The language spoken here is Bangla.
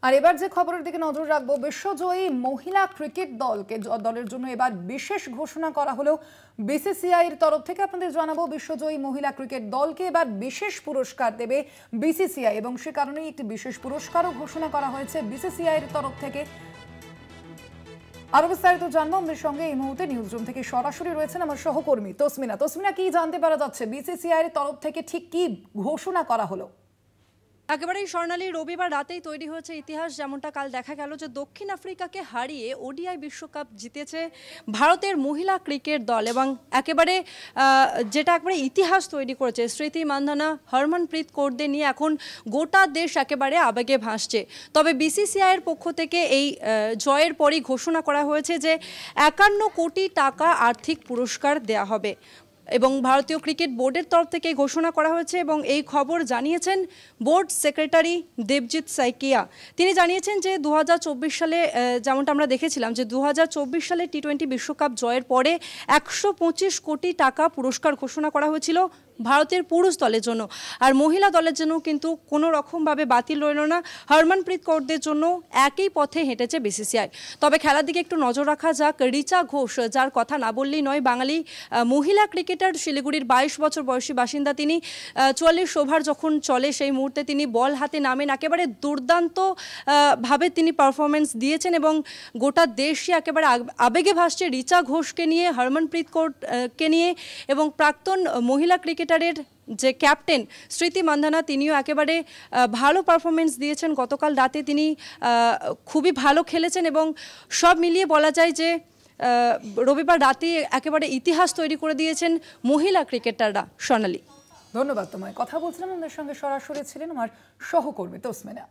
আর এবার যে খবরের দিকে নজর রাখবো, বিশ্বজয়ী মহিলা ক্রিকেট দলের জন্য এবার বিশেষ ঘোষণা করা হলো বিসিসিআই এর তরফ থেকে। আপনাদের জানাবো, বিশ্বজয়ী মহিলা ক্রিকেট দলকে এবার বিশেষ পুরস্কার দেবে বিসিসিআই এবং সে কারণেই একটি বিশেষ পুরস্কারও ঘোষণা করা হয়েছে বিসিসিআই এর তরফ থেকে। আরো বিস্তারিত জানবো আমাদের সঙ্গে এই মুহূর্তে নিউজ রুম থেকে সরাসরি রয়েছেন আমার সহকর্মী তসমিনা। তসমিনা, কি জানতে পারা যাচ্ছে বিসিসিআই এর তরফ থেকে ঠিক কি ঘোষণা করা হলো? একেবারেই স্বর্ণালী, রবিবার রাতেই তৈরি হয়েছে ইতিহাস। যেমনটা কাল দেখা গেল যে দক্ষিণ আফ্রিকাকে হারিয়ে ওডিআই বিশ্বকাপ জিতেছে ভারতের মহিলা ক্রিকেট দল এবং একেবারে যেটা একবারে ইতিহাস তৈরি করেছে। স্মৃতি মান্ধানা, হরমনপ্রীত কৌরদের নিয়ে এখন গোটা দেশ একেবারে আবেগে ভাসছে। তবে বিসিসিআইয়ের পক্ষ থেকে এই জয়ের পরই ঘোষণা করা হয়েছে যে 51 কোটি টাকা আর্থিক পুরস্কার দেয়া হবে এবং ভারতীয় ক্রিকেট বোর্ডের তরফ থেকে ঘোষণা করা হয়েছে। এবং এই খবর জানিয়েছেন বোর্ড সেক্রেটারি দেবজিৎ সাইকিয়া। তিনি জানিয়েছেন যে 2024 সালে যেমনটা আমরা দেখেছিলাম যে 2024 সালে টি-20 বিশ্বকাপ জয়ের পরে 125 কোটি টাকা পুরস্কার ঘোষণা করা হয়েছিল ভারতের পুরুষ দলের জন্য, আর মহিলা দলের জন্য কিন্তু কোনো রকমভাবে বাতিল রইল না। হরমনপ্রীত কৌরদের জন্য একই পথে হেঁটেছে বিসিসিআই। তবে খেলার দিকে একটু নজর রাখা যাক। রিচা ঘোষ, যার কথা না বললেই নয়, বাঙালি মহিলা ক্রিকেটার, শিলিগুড়ির 22 বছর বয়সী বাসিন্দা তিনি। 44 ওভার যখন চলে সেই মুহূর্তে তিনি বল হাতে নামেন, একেবারে দুর্দান্ত ভাবে তিনি পারফরমেন্স দিয়েছেন এবং গোটা দেশই একেবারে আবেগে ভাসছে রিচা ঘোষকে নিয়ে, হরমনপ্রীত কৌরকে নিয়ে। এবং প্রাক্তন মহিলা ক্রিকেটারের যে ক্যাপ্টেন স্মৃতি মান্ধানা, তিনিও একেবারে ভালো পারফরমেন্স দিয়েছেন। গতকাল রাতে তিনি খুবই ভালো খেলেছেন এবং সব মিলিয়ে বলা যায় যে রবিবার রাতে একেবারে ইতিহাস তৈরি করে দিয়েছেন মহিলা ক্রিকেটাররা। স্বর্ণালী, ধন্যবাদ তোমায়। কথা বলছিলাম আমাদের সঙ্গে সরাসরি ছিলেন আমার সহকর্মী তসমিনা।